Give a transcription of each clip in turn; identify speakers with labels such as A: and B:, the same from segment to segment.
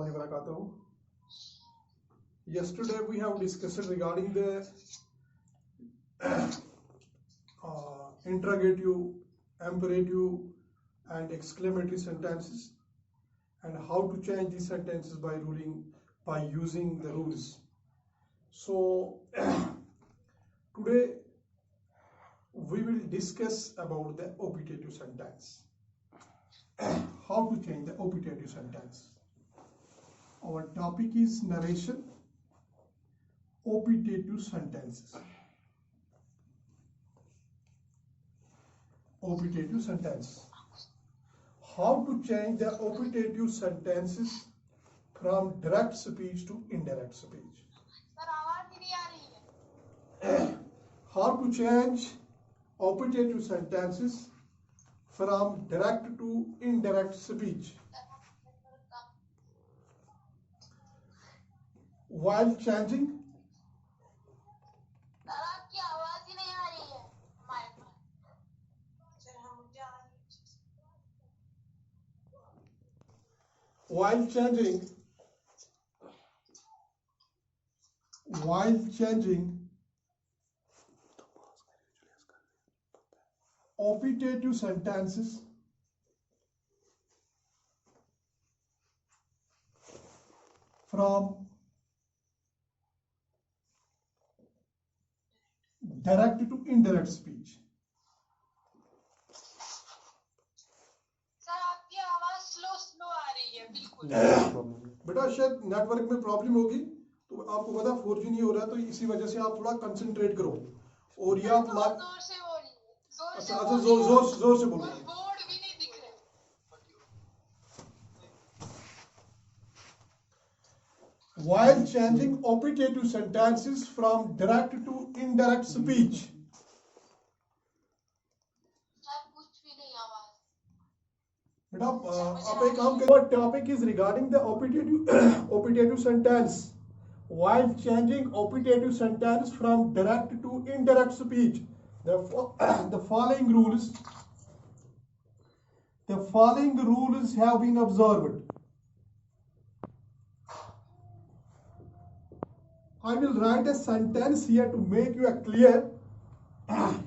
A: warahmatullahi wabarakatuh. Yesterday we have discussed regarding the interrogative, imperative and exclamatory sentences and how to change these sentences by using the rules. So today we will discuss about the optative sentence. How to change the optative sentence. Our topic is narration, optative sentences. Optative sentence. How to change the optative sentences from direct speech to indirect speech. How to change optative sentences from direct to indirect speech. While changing optative sentences from direct to indirect speech. बेटा शायद network में problem होगी, तो आपको पता 4G नहीं हो रहा है, तो इसी वजह से आप थोड़ा कंसंट्रेट करो और ये आप अच्छा जोर से बोलो. While changing optative sentences from direct to indirect speech. बेटा आप एक काम करो. Topic is regarding the optative sentence. While changing optative sentence from direct to indirect speech, the following rules have been observed. I will write a sentence here to make you clear.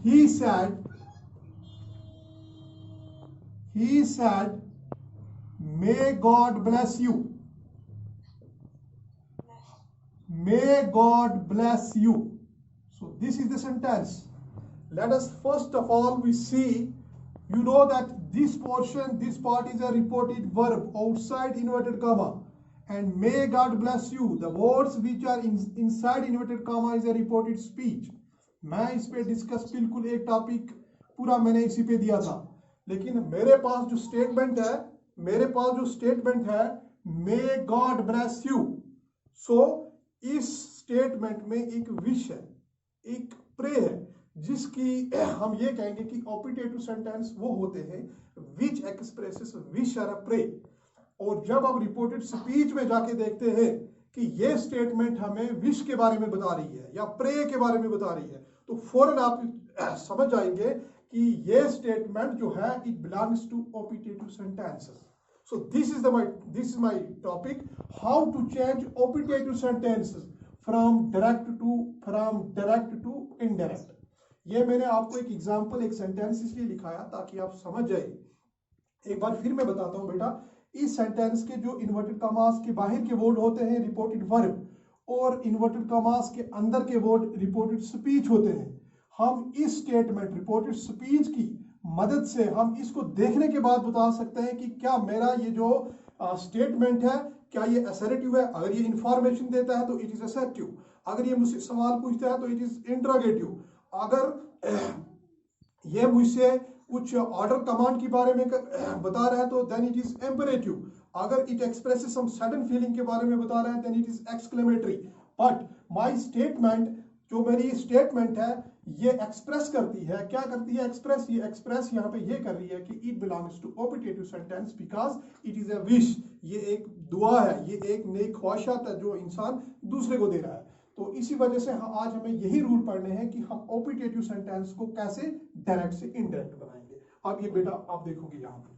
A: He said, may God bless you. May God bless you. So this is the sentence. Let us first of all we see, you know that this part is a reported verb outside inverted comma. And may God bless you, the words which are inside inverted comma is a reported speech. मैं इस पे discuss बिल्कुल एक topic पूरा मैंने इसी पे दिया था, लेकिन मेरे पास जो स्टेटमेंट है मे गॉड ब्लेस यू. सो इस स्टेटमेंट में एक विश है, एक प्रे है, जिसकी हम ये कहेंगे कि ऑप्टेटिव सेंटेंस वो होते हैं विच एक्सप्रेसेस विश और प्रे. और जब आप रिपोर्टेड स्पीच में जाके देखते हैं कि ये स्टेटमेंट हमें विश के बारे में बता रही है या प्रे के बारे में बता रही है, तो फौरन आप समझ जाएंगे कि ये स्टेटमेंट जो है it belongs to optative sentences. So this is my topic, how to change optative sentences from direct to indirect. ये मैंने आपको एक एग्जांपल, एक सेंटेंस इसलिए लिखाया ताकि आप समझ जाए. एक बार फिर मैं बताता हूं बेटा, इस सेंटेंस के जो इन्वर्टेड कॉमास के बाहर के वर्ड होते हैं रिपोर्टेड वर्ब और इन्वर्टेड कॉमास के अंदर के वर्ड रिपोर्टेड स्पीच होते हैं. हम इस स्टेटमेंट रिपोर्टेड स्पीच की मदद से हम इसको देखने के बाद बता सकते हैं कि क्या मेरा ये जो स्टेटमेंट है क्या ये असर्टिव है. अगर ये इंफॉर्मेशन देता है तो इट इज असर्टिव. अगर ये मुझसे सवाल पूछता है तो इट इज इंटरोगेटिव. अगर ये मुझसे कुछ ऑर्डर कमांड के बारे में बता रहा है तो देन इट इज इम्पेरेटिव. अगर it expresses some sudden feeling के बारे में बता रहा है then it is exclamatory. But my statement, जो मेरी स्टेटमेंट है, ये एक्सप्रेस करती है, क्या करती है, एक्सप्रेस यहाँ पे ये कर रही है कि it belongs to optative sentence because it is a wish. ये एक दुआ है, ये एक नेक ख्वाहिशात है जो इंसान दूसरे को दे रहा है. तो इसी वजह से आज हमें यही रूल पढ़ने हैं कि हम ऑप्टेटिव सेंटेंस को कैसे डायरेक्ट से इनडायरेक्ट बनाएंगे. अब ये बेटा आप देखोगे यहाँ पे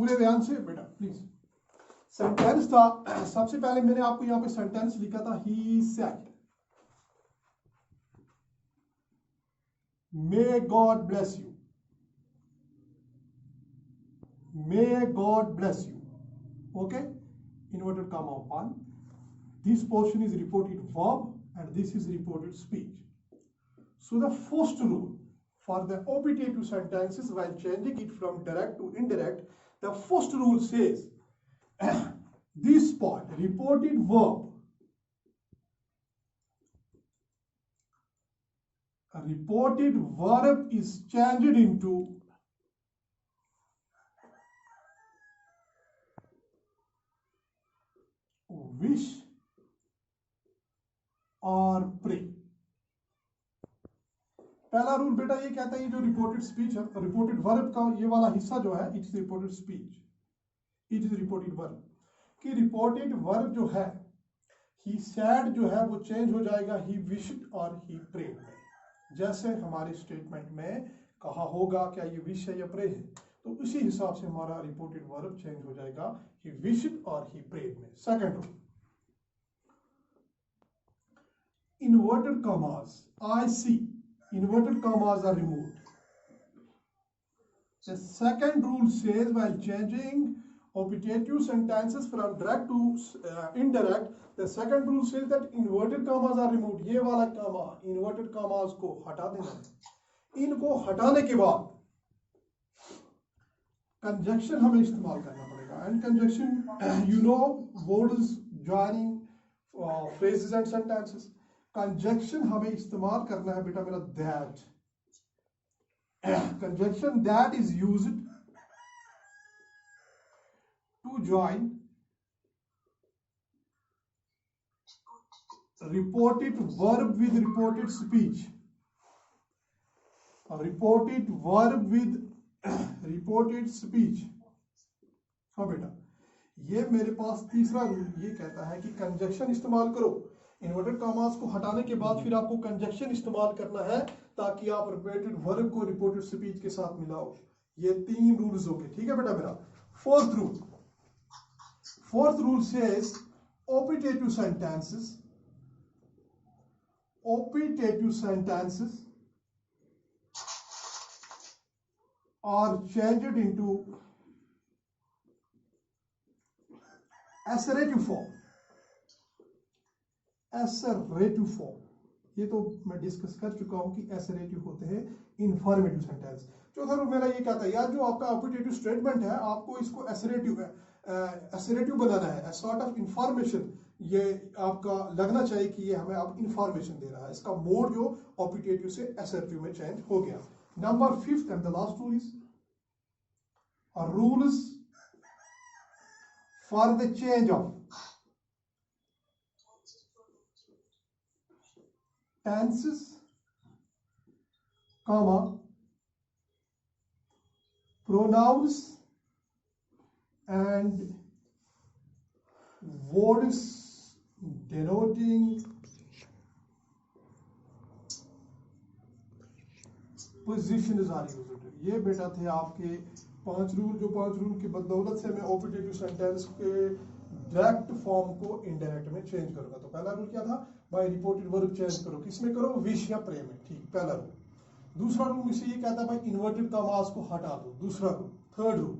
A: पूरे ध्यान से बेटा प्लीज। सेंटेंस था, सबसे पहले मैंने आपको यहां पे सेंटेंस लिखा था he said, may God bless you, may God bless you, okay, inverted comma upon. This portion is reported verb and this is reported speech. So the first rule for the optative sentences while changing it from direct to indirect, the first rule says this part, reported verb, a reported verb is changed into wish और pray. पहला rule बेटा ये कहता है, ये जो reported speech है, reported verb का ये वाला हिस्सा जो है, it is reported speech, it is reported verb, कि रिपोर्टेड वर्ब जो है ही सैड जो है वो चेंज हो जाएगा ही विश्ड और ही प्रेड में। जैसे हमारे स्टेटमेंट में कहा होगा क्या ये विश है या प्रे है, तो उसी हिसाब से हमारा रिपोर्टेड वर्ब चेंज हो जाएगा ही विश्ड और ही प्रेड में। Second rule, inverted commas, I see, inverted commas are removed. The second rule says while changing optative sentences from direct to indirect, the second rule says that inverted commas are removed. ये वाला comma, inverted commas को हटा देना है। इनको हटाने के बाद conjunction हमें इस्तेमाल करना पड़ेगा, and conjunction you know words joining phrases and sentences, conjunction हमें इस्तेमाल करना है बेटा मेरा that. Conjunction that is used to join reported verb with reported speech, reported verb with reported speech. हाँ बेटा, ये मेरे पास तीसरा रूल ये कहता है कि कंजक्शन इस्तेमाल करो, इन्वर्टेड कॉमास को हटाने के बाद फिर आपको कंजक्शन इस्तेमाल करना है ताकि आप रिपोर्टेड वर्ब को रिपोर्टेड स्पीच के साथ मिलाओ। ये तीन रूल्स हो गए, ठीक है बेटा मेरा। Fourth rule says optative sentences are changed into assertive form, assertive form। ये तो मैं डिस्कस कर चुका हूं कि assertive होते हैं इंफॉर्मेटिव सेंटेंस। चौथा रूल मेरा ये कहता है यार जो आपका ऑपरेटिव स्टेटमेंट है आपको इसको assertive बनाना है, a sort of information, ये आपका लगना चाहिए कि ये हमें आप इंफॉर्मेशन दे रहा है। इसका मोड जो ऑपरेटिव से assertive में चेंज हो गया। Number fifth and the last rule is rules for the change of tenses, comma, pronouns and words denoting positions are used। ये बेटा थे आपके 5 रूल, जो 5 रूल की बदौलत से मैं ऑपरेटिव सेंटेंस के डायरेक्ट फॉर्म को इनडायरेक्ट में चेंज करूंगा। तो पहला रूल क्या था, बाय रिपोर्टेड वर्ब चेंज करो, किसमें करो, विश या प्रे में, ठीक, पहला रूल। दूसरा रूल मुझसे ये कहता है भाई इन्वर्टेड कॉमास को हटा दो, दूसरा रूल। थर्ड रूल,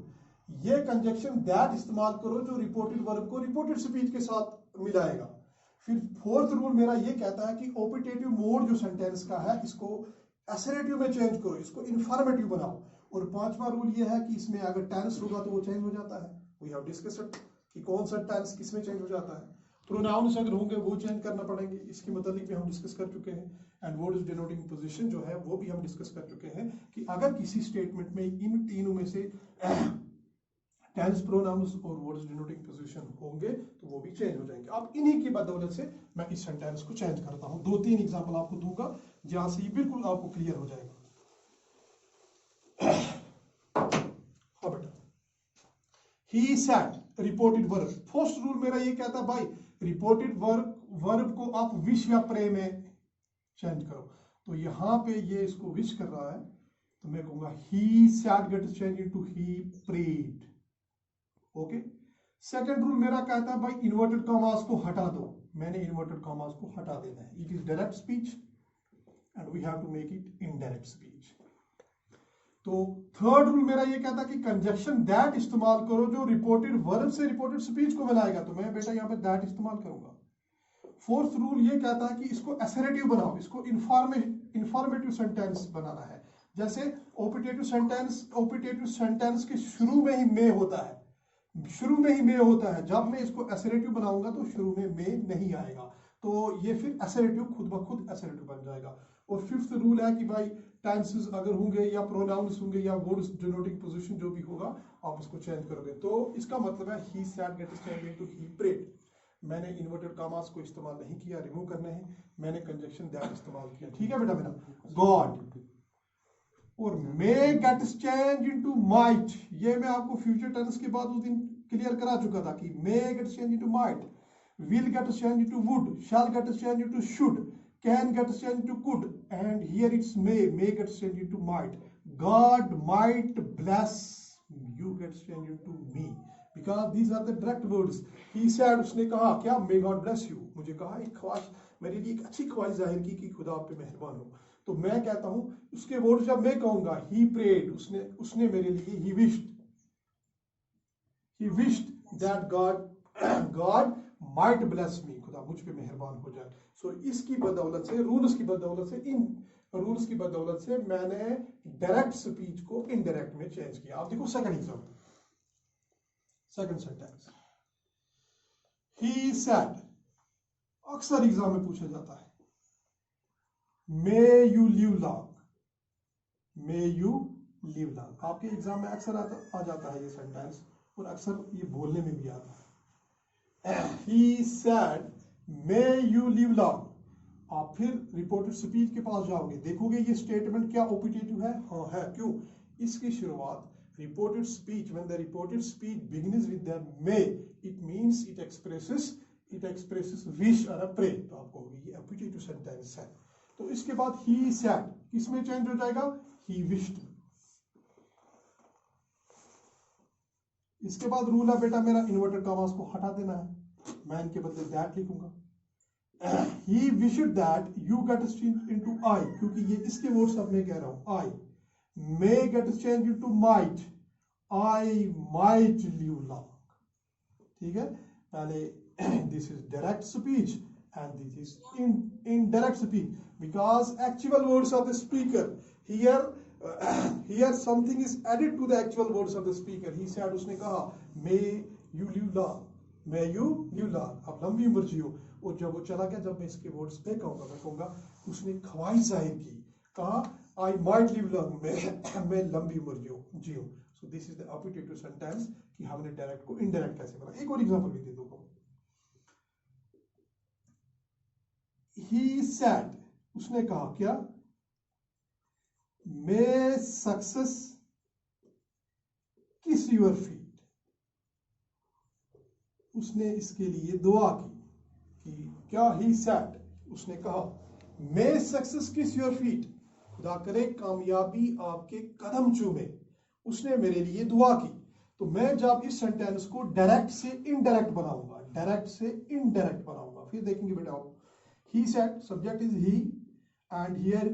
A: ये कंजक्शन दैट इस्तेमाल करो जो रिपोर्टेड वर्ब को रिपोर्टेड स्पीच के साथ मिलाएगा। फिर फोर्थ रूल मेरा ये कहता है कि ऑपरेटिव मोड जो सेंटेंस का है इसको असरेटिव में चेंज करो, इसको इंफॉर्मेटिव बनाओ। और पांचवा रूल ये है कि इसमें अगर टेंस होगा तो वो चेंज हो जाता है, वी हैव डिस्कस्ड कि कौन सा टेंस किसमें चेंज हो जाता है। प्रोनाउंस अगर होंगे वो चेंज करना पड़ेंगे, इसके मतलब भी हम डिस्कस कर चुके हैं। एंड वर्ड्स डिनोटिंग पोजीशन जो है वो भी हम डिस्कस कर चुके हैं कि अगर किसी स्टेटमेंट में इन तीनों में से टेंस, प्रोनाउंस और वर्ड्स डिनोटिंग पोजीशन होंगे तो वो भी चेंज हो जाएंगे। अब इन्हीं की बदौलत से मैं इस सेंटेंस को चेंज करता हूं। 2-3 एग्जांपल आपको दूंगा जहां से ये बिल्कुल आपको क्लियर हो जाएगा। हाँ बेटा, he said, reported verb. First rule मेरा ये कहता है भाई रिपोर्टेड वर्ब को आप विश या प्रे में चेंज करो। तो यहां पे ये इसको विश कर रहा है तो मैं कहूंगा he said gets change into he prayed. Okay. Second rule मेरा कहता है भाई इन्वर्टेड कॉमास को हटा दो, मैंने इन्वर्टेड कॉमास को हटा देना है। It is direct speech and we have to make it indirect speech. तो थर्ड रूल मेरा ये कहता है कि कंजक्शन दैट इस्तेमाल करो जो रिपोर्टेड वर्ब से रिपोर्टेड स्पीच को मिलाएगा, तो मैं बेटा यहाँ पे दैट इस्तेमाल करूंगा। फोर्थ रूल ये कहता है कि इसको एसरेटिव बनाओ, इसको इंफॉर्मेटिव सेंटेंस बनाना है। जैसे ओपिटेटिव सेंटेंस के शुरू में ही मे होता है, शुरू में ही मे होता है, जब मैं इसको एसरेटिव बनाऊंगा तो शुरू में मे नहीं आएगा, तो ये फिर एसरेटिव खुद ब खुद एसरेटिव बन जाएगा। और फिफ्थ रूल है कि भाई टेंसेस अगर होंगे या प्रोनाउंस होंगे या वर्ड्स डिनोटिंग पोजीशन जो भी होगा आप उसको चेंज करोगे। तो इसका मतलब है he said get change into he prayed. मैंने इन्वर्टेड कॉमास को इस्तेमाल नहीं किया, रिमूव करने हैं, मैंने कंजक्शन दैट इस्तेमाल किया। ठीक है बेटा मेरा। गॉड और मे गेट्स चेंज इनटू माइट, ये मैं आपको फ्यूचर टेंस के बाद उस दिन क्लियर करा चुका था कि may gets change into might, will get changed into would, shall get changed into should, can get changed into could, and here it's may get changed into might. God might bless you get changed into me because these are the direct words. He said, उसने कहा क्या, may God bless you, मुझे कहा एक ख्वाहिश, मेरे लिए एक अच्छी ख्वाहिश जाहिर की कि खुदा आप पे मेहरबान हो। तो मैं कहता हूं उसके वर्ड जब मैं कहूंगा he prayed, उसने मेरे लिए he wished that God might bless me, खुदा मुझ पे मेहरबान हो जाए। सो इसकी बदौलत से, रूल्स की बदौलत से, इन रूल्स की बदौलत से मैंने डायरेक्ट स्पीच को इनडायरेक्ट में चेंज किया। आप देखो second example, second sentence, he said, अक्सर एग्जाम में पूछा जाता है, may you live long, may you live long, आपके एग्जाम में अक्सर आ जाता है ये सेंटेंस, और अक्सर ये बोलने में भी आता है। He said, may you live long। आप फिर रिपोर्टेड स्पीच के पास जाओगे, देखोगे ये स्टेटमेंट क्या ओपिटेटिव है, हाँ है। क्यों? इसकी शुरुआत reported speech, when the reported speech begins with the may, it means it expresses wish or a pray, तो आपको ये ओपिटेटिव सेंटेंस है। तो इसके बाद he said किसमें चेंज हो जाएगा, he wished। इसके बाद रूल है बेटा मेरा इन्वर्टेड कॉमास को हटा देना है, मैं इनके बदले दैट लिखूंगा। He wished that you get changed into I, क्योंकि ये इसके वर्ड्स अब मैं कह रहा हूं, I may get changed into might, I might live long। ठीक है, पहले this is direct speech and this is indirect speech because actual words of the speaker here something is added to the actual words of the speaker। He said, उसने कहा may you live long, may you live long, आप लंबी उम्र जियो। और जब वो चला गया, जब मैं इसके वर्ड्स पे कहूंगा, मैं कहूंगा उसने ख्वाहिश जाहिर की, कहा आई माइट लिव लॉन्ग, मैं लंबी उम्र जियो। So this is the optative sentence कि हमने डायरेक्ट को इनडायरेक्ट कैसे बना। एक और एग्जांपल भी दे दूंगा। ही सेड, उसने कहा क्या, मे सक्सेस किस योर फीट, उसने इसके लिए दुआ की कि क्या, ही सेड, उसने कहा मे सक्सेस किस योर फीट, खुदा करे कामयाबी आपके कदम चूमे, उसने मेरे लिए दुआ की। तो मैं जब इस सेंटेंस को डायरेक्ट से इनडायरेक्ट बनाऊंगा, डायरेक्ट से इनडायरेक्ट बनाऊंगा, फिर देखेंगे बेटा आप। He said, subject is he and here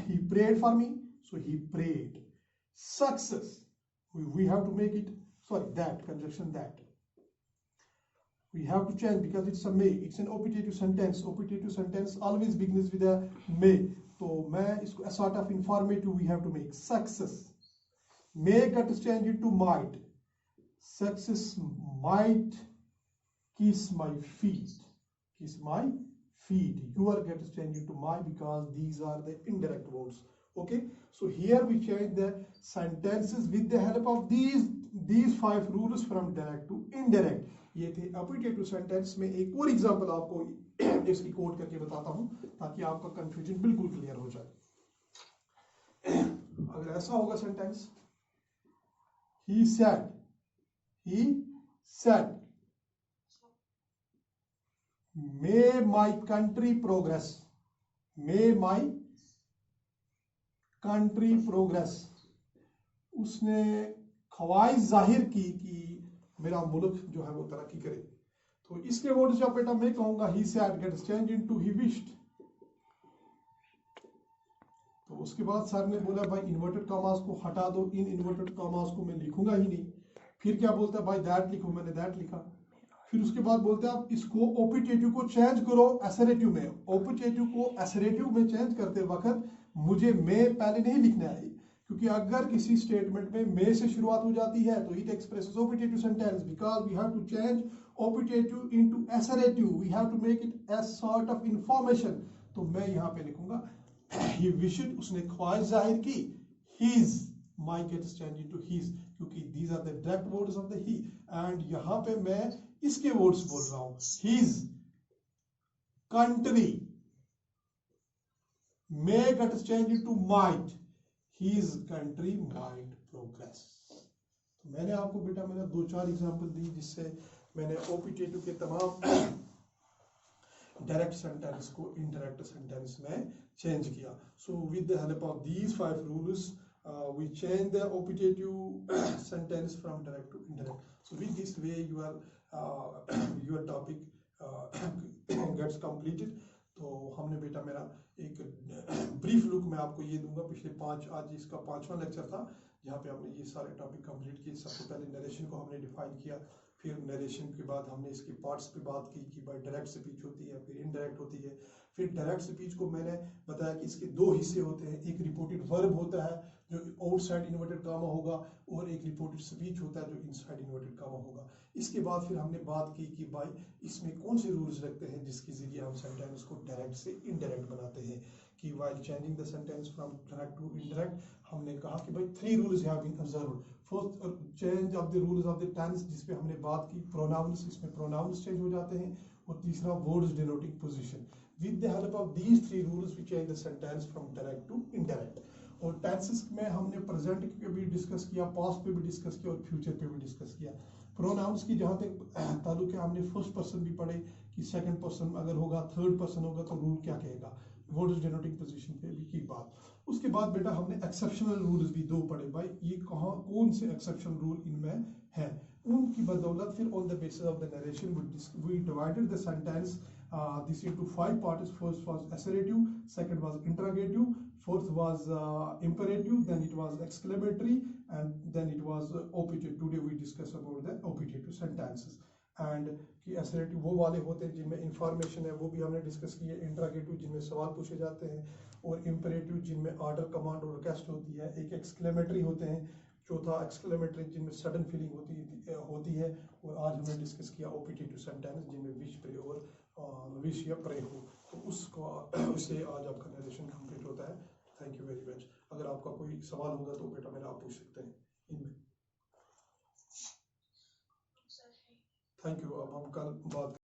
A: he prayed for me, so he prayed. Success we have to make it, sorry that, conjunction that we have to change because it's a may, it's an opitative sentence, opitative sentence always begins with a may, तो मैं इसको a sort of informative we have to make। success may get changed into might, success might kiss my feet, kiss my feet, your gets changed into my because these are the indirect words। okay, so here we change the sentences with the help of these 5 rules from direct to indirect। ये थे ऑपिटेटिव sentence में। एक और example आपको इसकी coat करके बताता हूं ताकि आपका कंफ्यूजन बिल्कुल क्लियर हो जाए। अगर ऐसा होगा sentence, he said may my country progress, may my country progress, उसने ख्वाहिश जाहिर की कि मेरा मुल्क जो है वो तरक्की करे। तो इसके वर्ड जब बेटा मैं कहूंगा he said gets change into he wished, तो उसके बाद सर ने बोला भाई इन्वर्टेड कॉमास को हटा दो, इन इन्वर्टेड कॉमास को मैं लिखूंगा ही नहीं। फिर क्या बोलता है भाई दैट लिखो, मैंने दैट लिखा। फिर उसके बाद बोलते हैं आप इसको ओपिटेटिव को चेंज करो एसरेटिव में। ओपिटेटिव को एसरेटिव में चेंज करते वक्त मुझे में पहले नहीं लिखना है, क्योंकि अगर किसी स्टेटमेंट में में से शुरुआत हो जाती है तो it expresses optative sentence, because we have to change optative into assertive, we have to make it as sort of information. तो मैं यहाँ पे लिखूंगा ही विशड, उसने ख्वाहिश जाहिर की, he's may gets change into he's, क्योंकि these are the direct words of the he. And यहाँ पे मैं इसके वर्ड्स बोल रहा हूं, he's country may get changed into might, his country might progress। तो मैंने आपको बेटा मैंने 2-4 एग्जांपल दी जिससे मैंने ओपिटेटिव के तमाम डायरेक्ट सेंटेंस को इनडायरेक्ट सेंटेंस में चेंज किया। So with the help of these 5 rules we change the operative sentence from direct to indirect. So with this way your topic gets completed। तो हमने बेटा मेरा एक ब्रीफ लुक मैं आपको ये दूंगा पिछले 5, आज इसका 5वां लेक्चर था जहाँ पे हमने ये सारे टॉपिक कंप्लीट किए। सबसे पहले नरेशन को हमने डिफाइन किया, फिर नरेशन के बाद हमने इसके पार्ट्स पे बात की कि भाई डायरेक्ट स्पीच होती है, फिर इनडायरेक्ट होती है। फिर डायरेक्ट स्पीच को मैंने बताया कि इसके 2 हिस्से होते हैं, एक रिपोर्टेड वर्ब होता है जो आउटसाइड इन्वर्टेड कामा होगा, और एक रिपोर्टेड स्पीच होता है जो इनसाइड इन्वर्टेड कामा होगा। इसके बाद फिर हमने बात की कि भाई इसमें कौन से रूल्स रखते हैं जिसके जरिए हम सेंटेंस को डायरेक्ट से इनडायरेक्ट बनाते हैं। कि while changing the sentence from direct to indirect हमने कहा कि भाई 3 rules have been observed. First change of the rules of the tense, जिसपे हमने बात की प्रोनाउंस, इसमें प्रोनाउंस चेंज हो जाते हैं। और तीसरा words denoting position. With the help of these 3 rules we change the sentence from direct to indirect. और टेंसेस में हमने प्रेजेंट पे भी डिस्कस किया, पास्ट पे भी डिस्कस किया और फ्यूचर पे भी डिस्कस किया। प्रोनाउंस की जहाँ तक ताल्लुक है हमने फर्स्ट पर्सन भी पढ़े कि सेकंड पर्सन अगर होगा, थर्ड पर्सन होगा तो रूल क्या कहेगा, वर्ड्स डिनोटिंग पोजीशन पे भी की बात। उसके बाद बेटा हमने एक्सेप्शनल रूल्स भी 2 पढ़े, भाई ये कहाँ कौन से एक्सेप्शनल रूल इनमें है, उनकी बदौलत फिर on the basis of the narration we divided the sentence this into 5 parts. First was assertive, second was interrogative, fourth was imperative, then it was exclamatory, and then it was operative. Today we discuss about the operative sentences। and कि assertive वो वाले होते हैं जिनमें information है, वो भी हमने डिस्कस किया। इंटरोगेटिव जिनमें सवाल पूछे जाते हैं, और इम्पेरेटिव जिनमें ऑर्डर, कमांड और रिक्वेस्ट होती है। एक एक्सक्लेमेटरी होते हैं, चौथा एक्सक्लेमेटरी जिनमें सडन फीलिंग होती है। और आज हमने डिस्कस किया ओपिटेटिव सेंटेंस जिनमें विश, प्रे और विश या प्रे हो। तो उससे आज आपका नरेशन कंप्लीट होता है। Thank you very much. अगर आपका कोई सवाल होगा तो बेटा मेरा आप पूछ सकते हैं इनमें। Thank you. अब हम कल बात